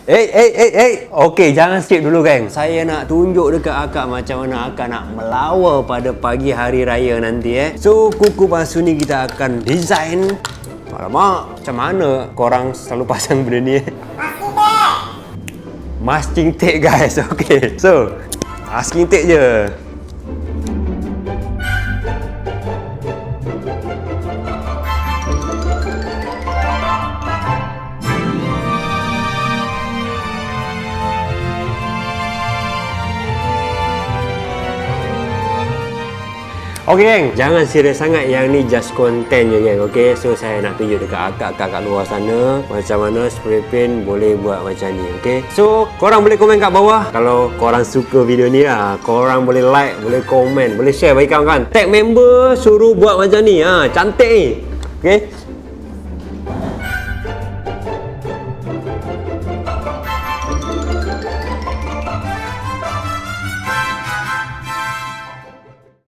Okey, jangan skip dulu geng. Saya nak tunjuk dekat akak macam mana akak nak melawar pada pagi hari raya nanti So, kuku palsu ni kita akan design. Alamak, macam mana korang selalu pasang benda ni Masking tape guys. Okey. So, masking tape je. Okey geng, jangan serius sangat, yang ni just content je geng. Okey, so saya nak tunjuk dekat akak-akak kat luar sana macam mana spray paint boleh buat macam ni. Okey, so korang boleh komen kat bawah kalau korang suka video ni lah. Korang boleh like, boleh komen, boleh share bagi kawan-kawan. Tag member suruh buat macam ni, cantik ni. Okey.